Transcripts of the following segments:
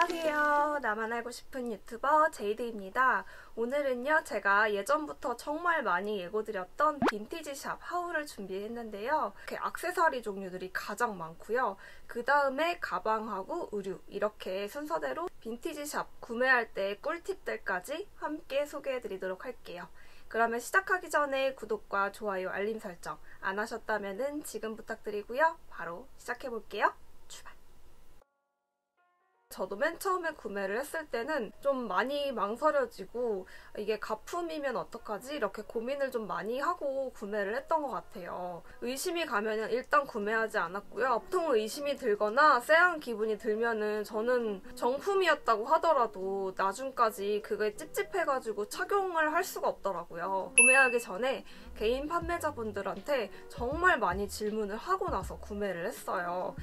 안녕하세요. 나만 알고 싶은 유튜버 제이드입니다. 오늘은요, 제가 예전부터 정말 많이 예고드렸던 빈티지 샵 하울을 준비했는데요. 이렇게 액세서리 종류들이 가장 많고요. 그 다음에 가방하고 의류 이렇게 순서대로 빈티지 샵 구매할 때 꿀팁들까지 함께 소개해드리도록 할게요. 그러면 시작하기 전에 구독과 좋아요, 알림 설정 안 하셨다면 지금 부탁드리고요. 바로 시작해볼게요. 출발! 저도 맨 처음에 구매를 했을 때는 좀 많이 망설여지고 이게 가품이면 어떡하지? 이렇게 고민을 좀 많이 하고 구매를 했던 것 같아요. 의심이 가면은 일단 구매하지 않았고요. 보통 의심이 들거나 쎄한 기분이 들면은 저는 정품이었다고 하더라도 나중까지 그게 찝찝해가지고 착용을 할 수가 없더라고요. 구매하기 전에 개인 판매자분들한테 정말 많이 질문을 하고 나서 구매를 했어요.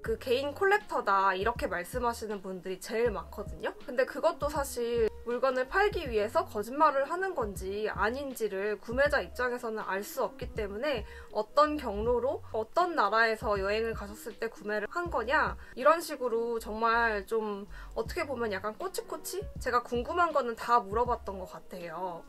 그 개인 콜렉터다 이렇게 말씀하시는 분들이 제일 많거든요. 근데 그것도 사실 물건을 팔기 위해서 거짓말을 하는 건지 아닌지를 구매자 입장에서는 알 수 없기 때문에 어떤 경로로 어떤 나라에서 여행을 가셨을 때 구매를 한 거냐 이런 식으로 정말 좀 어떻게 보면 약간 꼬치꼬치? 제가 궁금한 거는 다 물어봤던 것 같아요.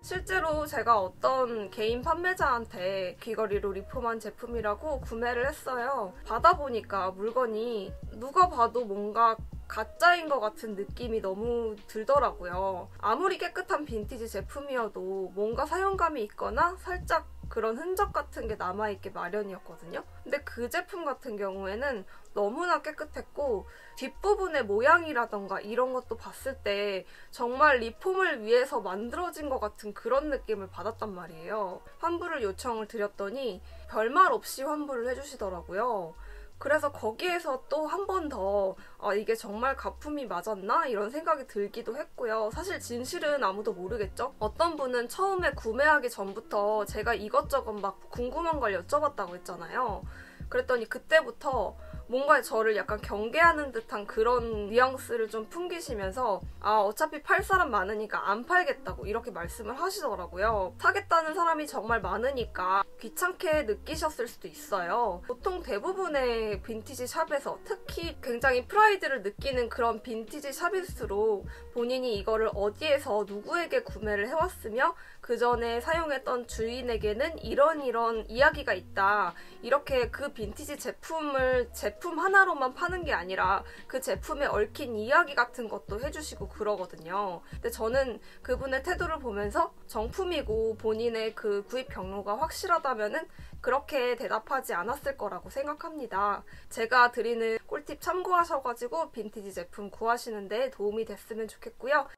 실제로 제가 어떤 개인 판매자한테 귀걸이로 리폼한 제품이라고 구매를 했어요. 받아보니까 물건이 누가 봐도 뭔가 가짜인 것 같은 느낌이 너무 들더라고요. 아무리 깨끗한 빈티지 제품이어도 뭔가 사용감이 있거나 살짝 그런 흔적 같은 게 남아있게 마련이었거든요. 근데 그 제품 같은 경우에는 너무나 깨끗했고 뒷부분의 모양이라던가 이런 것도 봤을 때 정말 리폼을 위해서 만들어진 것 같은 그런 느낌을 받았단 말이에요. 환불을 요청을 드렸더니 별말 없이 환불을 해주시더라고요. 그래서 거기에서 또 한 번 더 이게 정말 가품이 맞았나? 이런 생각이 들기도 했고요. 사실 진실은 아무도 모르겠죠? 어떤 분은 처음에 구매하기 전부터 제가 이것저것 막 궁금한 걸 여쭤봤다고 했잖아요. 그랬더니 그때부터 뭔가 저를 약간 경계하는 듯한 그런 뉘앙스를 좀 풍기시면서 어차피 팔 사람 많으니까 안 팔겠다고 이렇게 말씀을 하시더라고요. 사겠다는 사람이 정말 많으니까 귀찮게 느끼셨을 수도 있어요. 보통 대부분의 빈티지 샵에서 특히 굉장히 프라이드를 느끼는 그런 빈티지 샵일수록 본인이 이거를 어디에서 누구에게 구매를 해왔으며 그 전에 사용했던 주인에게는 이런 이야기가 있다. 이렇게 그 빈티지 제품을 제품 하나로만 파는 게 아니라 그 제품에 얽힌 이야기 같은 것도 해주시고 그러거든요. 근데 저는 그분의 태도를 보면서 정품이고 본인의 그 구입 경로가 확실하다면은 그렇게 대답하지 않았을 거라고 생각합니다. 제가 드리는 꿀팁 참고하셔가지고 빈티지 제품 구하시는데 도움이 됐으면 좋겠고요.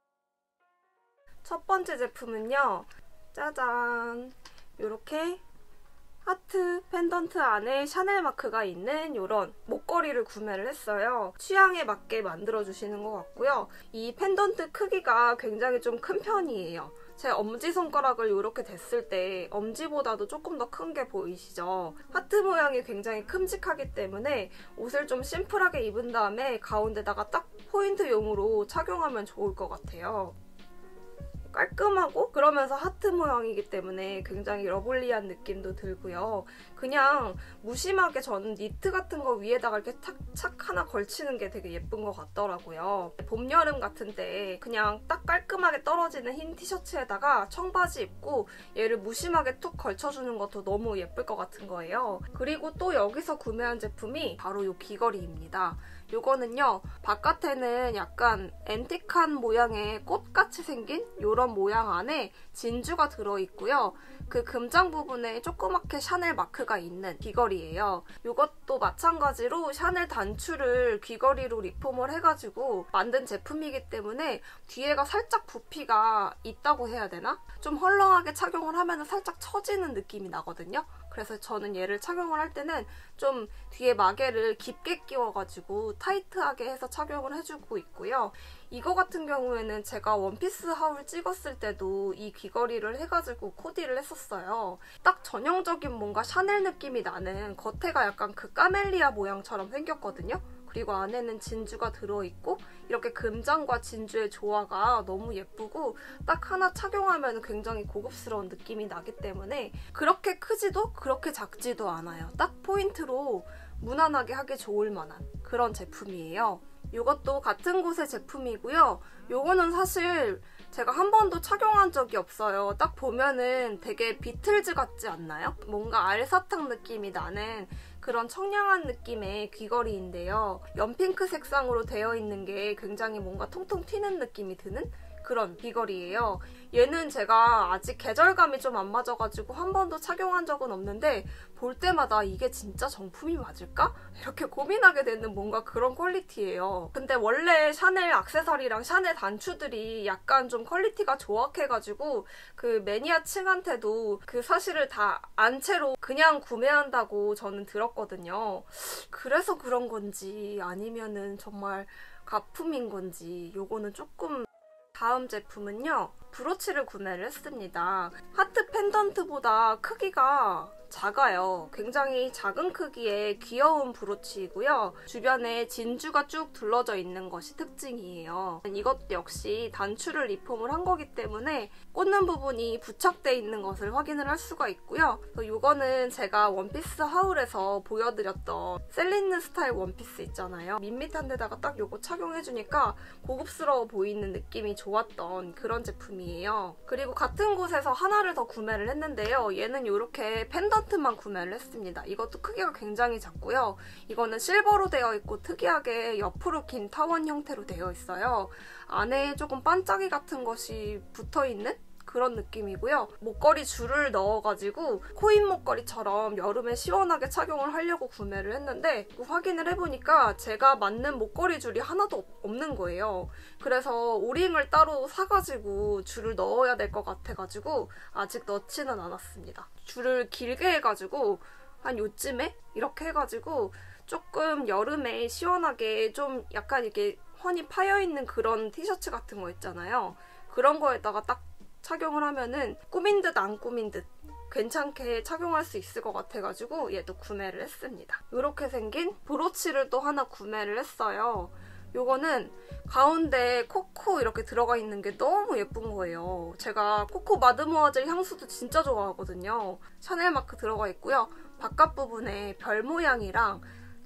첫 번째 제품은요. 짜잔! 이렇게 하트 펜던트 안에 샤넬 마크가 있는 이런 목걸이를 구매를 했어요. 취향에 맞게 만들어주시는 것 같고요. 이 펜던트 크기가 굉장히 좀 큰 편이에요. 제 엄지손가락을 이렇게 댔을 때 엄지보다도 조금 더 큰 게 보이시죠? 하트 모양이 굉장히 큼직하기 때문에 옷을 좀 심플하게 입은 다음에 가운데다가 딱 포인트용으로 착용하면 좋을 것 같아요. 깔끔하고 그러면서 하트 모양이기 때문에 굉장히 러블리한 느낌도 들고요. 그냥 무심하게 저는 니트 같은 거 위에다가 이렇게 착착 하나 걸치는 게 되게 예쁜 것 같더라고요. 봄, 여름 같은 때 그냥 딱 깔끔하게 떨어지는 흰 티셔츠에다가 청바지 입고 얘를 무심하게 툭 걸쳐주는 것도 너무 예쁠 것 같은 거예요. 그리고 또 여기서 구매한 제품이 바로 이 귀걸이입니다. 요거는요, 바깥에는 약간 앤틱한 모양의 꽃같이 생긴 이런 모양 안에 진주가 들어있고요. 그 금장 부분에 조그맣게 샤넬 마크가 있는 귀걸이에요. 이것도 마찬가지로 샤넬 단추를 귀걸이로 리폼을 해가지고 만든 제품이기 때문에 뒤에가 살짝 부피가 있다고 해야 되나? 좀 헐렁하게 착용을 하면 살짝 처지는 느낌이 나거든요. 그래서 저는 얘를 착용을 할 때는 좀 뒤에 마개를 깊게 끼워가지고 타이트하게 해서 착용을 해주고 있고요. 이거 같은 경우에는 제가 원피스 하울 찍었을 때도 이 귀걸이를 해가지고 코디를 했었어요. 딱 전형적인 뭔가 샤넬 느낌이 나는 겉에가 약간 그 까멜리아 모양처럼 생겼거든요. 그리고 안에는 진주가 들어있고 이렇게 금장과 진주의 조화가 너무 예쁘고 딱 하나 착용하면 굉장히 고급스러운 느낌이 나기 때문에 그렇게 크지도 그렇게 작지도 않아요. 딱 포인트로 무난하게 하기 좋을 만한 그런 제품이에요. 이것도 같은 곳의 제품이고요. 요거는 사실 제가 한 번도 착용한 적이 없어요. 딱 보면은 되게 비틀즈 같지 않나요? 뭔가 알사탕 느낌이 나는 그런 청량한 느낌의 귀걸이인데요. 연핑크 색상으로 되어 있는 게 굉장히 뭔가 통통 튀는 느낌이 드는 그런 귀걸이에요. 얘는 제가 아직 계절감이 좀 안 맞아가지고 한 번도 착용한 적은 없는데 볼 때마다 이게 진짜 정품이 맞을까? 이렇게 고민하게 되는 뭔가 그런 퀄리티예요. 근데 원래 샤넬 액세서리랑 샤넬 단추들이 약간 좀 퀄리티가 조악해가지고 그 매니아층한테도 그 사실을 다 안 채로 그냥 구매한다고 저는 들었거든요. 그래서 그런 건지 아니면은 정말 가품인 건지 요거는 조금. 다음 제품은요, 브로치를 구매를 했습니다. 하트 펜던트보다 크기가 작아요. 굉장히 작은 크기의 귀여운 브로치이고요. 주변에 진주가 쭉 둘러져 있는 것이 특징이에요. 이것도 역시 단추를 리폼을 한 거기 때문에 꽂는 부분이 부착되어 있는 것을 확인을 할 수가 있고요. 이거는 제가 원피스 하울에서 보여드렸던 셀린느 스타일 원피스 있잖아요. 밋밋한 데다가 딱 이거 착용해주니까 고급스러워 보이는 느낌이 좋았던 그런 제품이에요. 그리고 같은 곳에서 하나를 더 구매를 했는데요. 얘는 이렇게 펜던트만 구매를 했습니다. 이것도 크기가 굉장히 작고요. 이거는 실버로 되어 있고 특이하게 옆으로 긴 타원 형태로 되어 있어요. 안에 조금 반짝이 같은 것이 붙어있는 그런 느낌이고요. 목걸이 줄을 넣어가지고 코인 목걸이처럼 여름에 시원하게 착용을 하려고 구매를 했는데 확인을 해보니까 제가 맞는 목걸이 줄이 하나도 없는 거예요. 그래서 오링을 따로 사가지고 줄을 넣어야 될 것 같아가지고 아직 넣지는 않았습니다. 줄을 길게 해가지고 한 요쯤에 이렇게 해가지고 조금 여름에 시원하게 좀 약간 이렇게 훤히 파여있는 그런 티셔츠 같은 거 있잖아요. 그런 거에다가 딱 착용을 하면은 꾸민 듯 안 꾸민 듯 괜찮게 착용할 수 있을 것 같아가지고 얘도 구매를 했습니다. 이렇게 생긴 브로치를 또 하나 구매를 했어요. 요거는 가운데 코코 이렇게 들어가 있는 게 너무 예쁜 거예요. 제가 코코 마드모아젤 향수도 진짜 좋아하거든요. 샤넬 마크 들어가 있고요. 바깥 부분에 별 모양이랑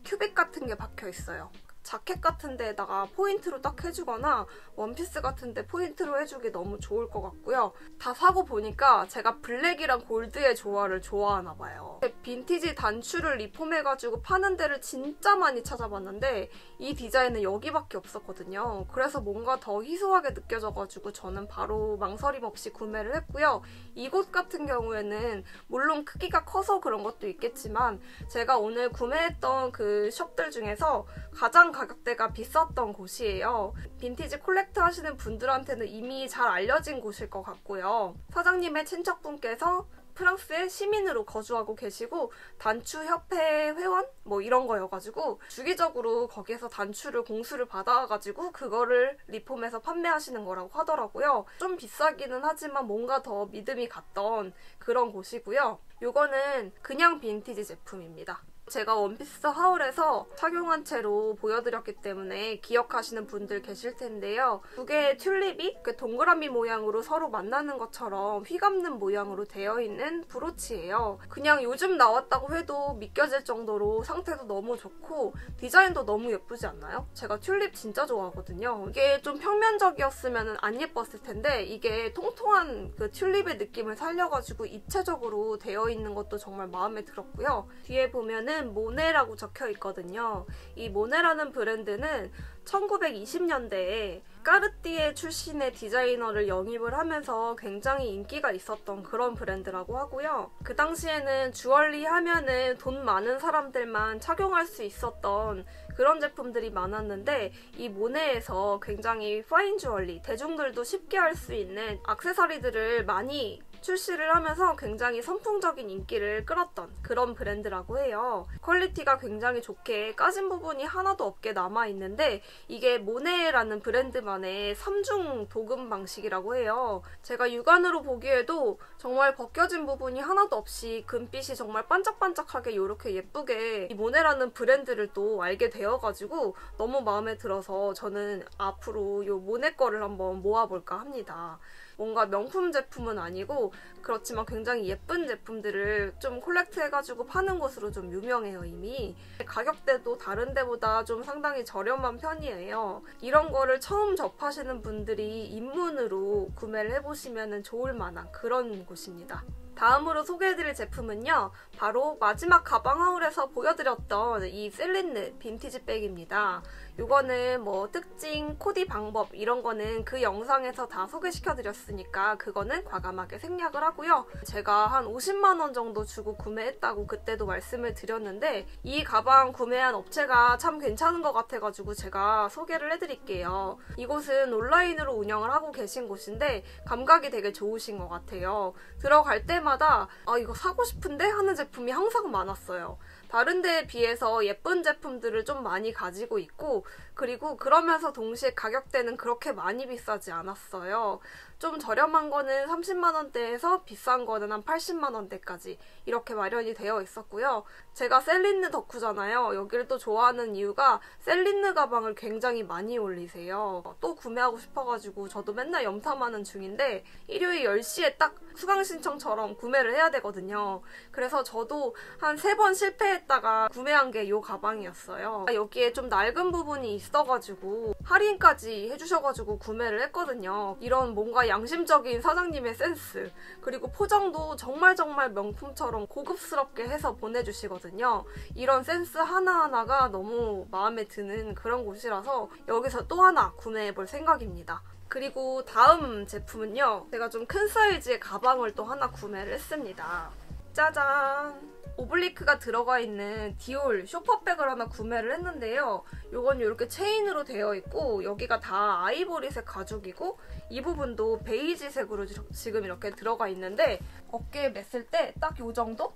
큐빅 같은 게 박혀 있어요. 자켓 같은 데다가 포인트로 딱 해주거나 원피스 같은 데 포인트로 해주기 너무 좋을 것 같고요. 다 사고 보니까 제가 블랙이랑 골드의 조화를 좋아하나 봐요. 빈티지 단추를 리폼해가지고 파는 데를 진짜 많이 찾아봤는데 이 디자인은 여기밖에 없었거든요. 그래서 뭔가 더 희소하게 느껴져가지고 저는 바로 망설임 없이 구매를 했고요. 이곳 같은 경우에는 물론 크기가 커서 그런 것도 있겠지만 제가 오늘 구매했던 그 숍들 중에서 가장 가격대가 비쌌던 곳이에요. 빈티지 콜렉트 하시는 분들한테는 이미 잘 알려진 곳일 것 같고요. 사장님의 친척분께서 프랑스에 시민으로 거주하고 계시고 단추협회 회원? 뭐 이런 거여가지고 주기적으로 거기에서 단추를 공수를 받아가지고 그거를 리폼해서 판매하시는 거라고 하더라고요. 좀 비싸기는 하지만 뭔가 더 믿음이 갔던 그런 곳이고요. 요거는 그냥 빈티지 제품입니다. 제가 원피스 하울에서 착용한 채로 보여드렸기 때문에 기억하시는 분들 계실 텐데요. 두 개의 튤립이 동그라미 모양으로 서로 만나는 것처럼 휘감는 모양으로 되어 있는 브로치예요. 그냥 요즘 나왔다고 해도 믿겨질 정도로 상태도 너무 좋고 디자인도 너무 예쁘지 않나요? 제가 튤립 진짜 좋아하거든요. 이게 좀 평면적이었으면 안 예뻤을 텐데 이게 통통한 그 튤립의 느낌을 살려가지고 입체적으로 되어 있는 것도 정말 마음에 들었고요. 뒤에 보면은 모네라고 적혀 있거든요. 이 모네라는 브랜드는 1920년대에 까르띠에 출신의 디자이너를 영입을 하면서 굉장히 인기가 있었던 그런 브랜드라고 하고요. 그 당시에는 주얼리 하면은 돈 많은 사람들만 착용할 수 있었던 그런 제품들이 많았는데 이 모네에서 굉장히 파인 주얼리, 대중들도 쉽게 할 수 있는 액세서리들을 많이 출시를 하면서 굉장히 선풍적인 인기를 끌었던 그런 브랜드라고 해요. 퀄리티가 굉장히 좋게 까진 부분이 하나도 없게 남아있는데 이게 모네라는 브랜드만의 3중 도금 방식이라고 해요. 제가 육안으로 보기에도 정말 벗겨진 부분이 하나도 없이 금빛이 정말 반짝반짝하게 이렇게 예쁘게 이 모네라는 브랜드를 또 알게 되어가지고 너무 마음에 들어서 저는 앞으로 이 모네 거를 한번 모아볼까 합니다. 뭔가 명품 제품은 아니고 그렇지만 굉장히 예쁜 제품들을 좀 콜렉트해가지고 파는 곳으로 좀 유명해요, 이미. 가격대도 다른 데보다 좀 상당히 저렴한 편이에요. 이런 거를 처음 접하시는 분들이 입문으로 구매를 해보시면 좋을 만한 그런 곳입니다. 다음으로 소개해드릴 제품은요, 바로 마지막 가방 하울에서 보여드렸던 이 셀린느 빈티지 백입니다. 이거는 뭐 특징, 코디 방법 이런 거는 그 영상에서 다 소개시켜드렸으니까 그거는 과감하게 생략을 하고요. 제가 한 50만 원 정도 주고 구매했다고 그때도 말씀을 드렸는데 이 가방 구매한 업체가 참 괜찮은 것 같아가지고 제가 소개를 해드릴게요. 이곳은 온라인으로 운영을 하고 계신 곳인데 감각이 되게 좋으신 것 같아요. 들어갈 때마다 아 이거 사고 싶은데 하는 제품이 항상 많았어요. 다른 데에 비해서 예쁜 제품들을 좀 많이 가지고 있고 그리고 그러면서 동시에 가격대는 그렇게 많이 비싸지 않았어요. 좀 저렴한 거는 30만 원대에서 비싼 거는 한 80만 원대까지 이렇게 마련이 되어 있었고요. 제가 셀린느 덕후잖아요. 여기를 또 좋아하는 이유가 셀린느 가방을 굉장히 많이 올리세요. 또 구매하고 싶어가지고 저도 맨날 염탐하는 중인데 일요일 10시에 딱 수강 신청처럼 구매를 해야 되거든요. 그래서 저도 한 3번 실패했다가 구매한 게 이 가방이었어요. 여기에 좀 낡은 부분이 있어가지고 할인까지 해주셔가지고 구매를 했거든요. 이런 뭔가 양심적인 사장님의 센스, 그리고 포장도 정말 명품처럼 고급스럽게 해서 보내주시거든요. 이런 센스 하나하나가 너무 마음에 드는 그런 곳이라서 여기서 또 하나 구매해볼 생각입니다. 그리고 다음 제품은요, 제가 좀 큰 사이즈의 가방을 또 하나 구매를 했습니다. 짜잔! 오블리크가 들어가 있는 디올 쇼퍼백을 하나 구매를 했는데요. 요건 이렇게 체인으로 되어 있고 여기가 다 아이보리색 가죽이고 이 부분도 베이지색으로 지금 이렇게 들어가 있는데 어깨에 맸을 때 딱 요 정도?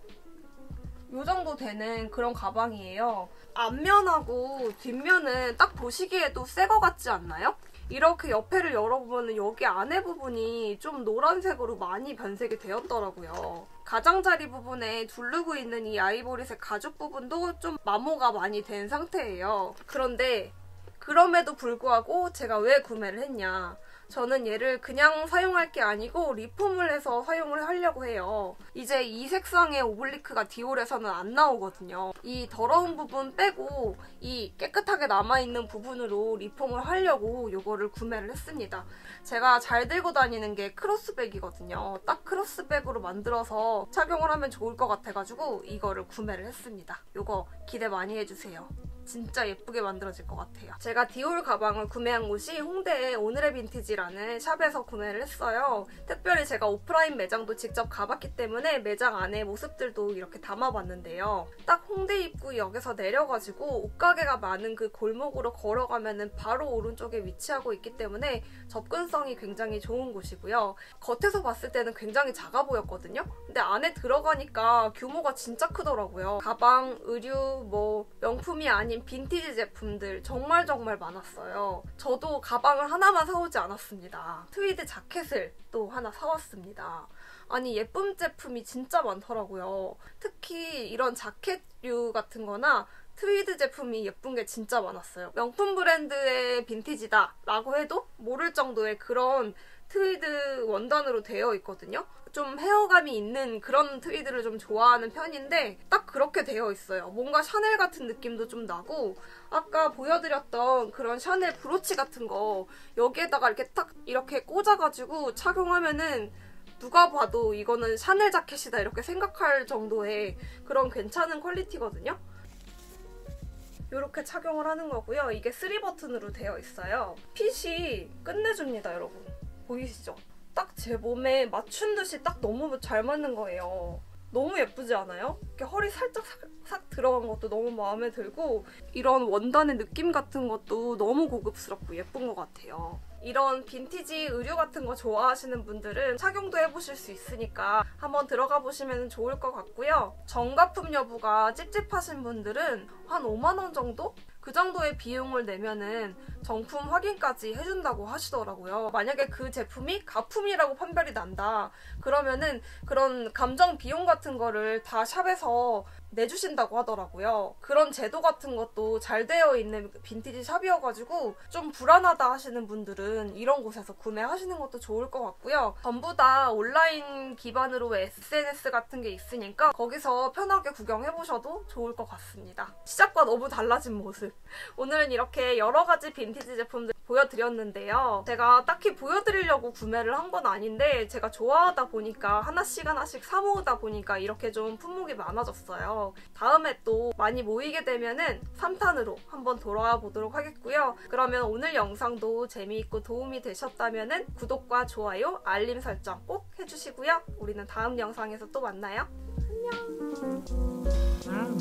요 정도 되는 그런 가방이에요. 앞면하고 뒷면은 딱 보시기에도 새 거 같지 않나요? 이렇게 옆에를 열어보면 여기 안에 부분이 좀 노란색으로 많이 변색이 되었더라고요. 가장자리 부분에 두르고 있는 이 아이보리색 가죽 부분도 좀 마모가 많이 된 상태예요. 그런데 그럼에도 불구하고 제가 왜 구매를 했냐. 저는 얘를 그냥 사용할 게 아니고 리폼을 해서 사용을 하려고 해요. 이제 이 색상의 오블리크가 디올에서는 안 나오거든요. 이 더러운 부분 빼고 이 깨끗하게 남아있는 부분으로 리폼을 하려고 이거를 구매를 했습니다. 제가 잘 들고 다니는 게 크로스백이거든요. 딱 크로스백으로 만들어서 착용을 하면 좋을 것 같아가지고 이거를 구매를 했습니다. 이거 기대 많이 해주세요. 진짜 예쁘게 만들어질 것 같아요. 제가 디올 가방을 구매한 곳이 홍대의 오늘의 빈티지라는 샵에서 구매를 했어요. 특별히 제가 오프라인 매장도 직접 가봤기 때문에 매장 안에 모습들도 이렇게 담아봤는데요. 딱 홍대 입구역에서 내려가지고 옷가게가 많은 그 골목으로 걸어가면 바로 오른쪽에 위치하고 있기 때문에 접근성이 굉장히 좋은 곳이고요. 겉에서 봤을 때는 굉장히 작아 보였거든요. 근데 안에 들어가니까 규모가 진짜 크더라고요. 가방, 의류, 뭐 명품이 아닌 빈티지 제품들 정말 많았어요. 저도 가방을 하나만 사오지 않았습니다. 트위드 자켓을 또 하나 사왔습니다. 아니 예쁜 제품이 진짜 많더라고요. 특히 이런 자켓류 같은 거나 트위드 제품이 예쁜 게 진짜 많았어요. 명품 브랜드의 빈티지다 라고 해도 모를 정도의 그런 트위드 원단으로 되어 있거든요. 좀 헤어감이 있는 그런 트위드를 좀 좋아하는 편인데 딱 그렇게 되어 있어요. 뭔가 샤넬 같은 느낌도 좀 나고 아까 보여드렸던 그런 샤넬 브로치 같은 거 여기에다가 이렇게 딱 이렇게 꽂아가지고 착용하면은 누가 봐도 이거는 샤넬 자켓이다 이렇게 생각할 정도의 그런 괜찮은 퀄리티거든요. 이렇게 착용을 하는 거고요. 이게 3버튼으로 되어 있어요. 핏이 끝내줍니다, 여러분. 보이시죠? 딱 제 몸에 맞춘 듯이 딱 너무 잘 맞는 거예요. 너무 예쁘지 않아요? 이렇게 허리 살짝 싹 들어간 것도 너무 마음에 들고 이런 원단의 느낌 같은 것도 너무 고급스럽고 예쁜 것 같아요. 이런 빈티지 의류 같은 거 좋아하시는 분들은 착용도 해보실 수 있으니까 한번 들어가 보시면 좋을 것 같고요. 정가품 여부가 찝찝하신 분들은 한 5만 원 정도? 그 정도의 비용을 내면은 정품 확인까지 해준다고 하시더라고요. 만약에 그 제품이 가품이라고 판별이 난다 그러면은 그런 감정 비용 같은 거를 다 샵에서 내주신다고 하더라고요. 그런 제도 같은 것도 잘 되어 있는 빈티지 샵이어가지고 좀 불안하다 하시는 분들은 이런 곳에서 구매하시는 것도 좋을 것 같고요. 전부 다 온라인 기반으로 SNS 같은 게 있으니까 거기서 편하게 구경해보셔도 좋을 것 같습니다. 시작과 너무 달라진 모습. 오늘은 이렇게 여러 가지 빈티지 제품들 보여드렸는데요. 제가 딱히 보여드리려고 구매를 한 건 아닌데 제가 좋아하다 보니까 하나씩 사 모으다 보니까 이렇게 좀 품목이 많아졌어요. 다음에 또 많이 모이게 되면은 3탄으로 한번 돌아와 보도록 하겠고요. 그러면 오늘 영상도 재미있고 도움이 되셨다면은 구독과 좋아요, 알림 설정 꼭 해주시고요. 우리는 다음 영상에서 또 만나요. 안녕.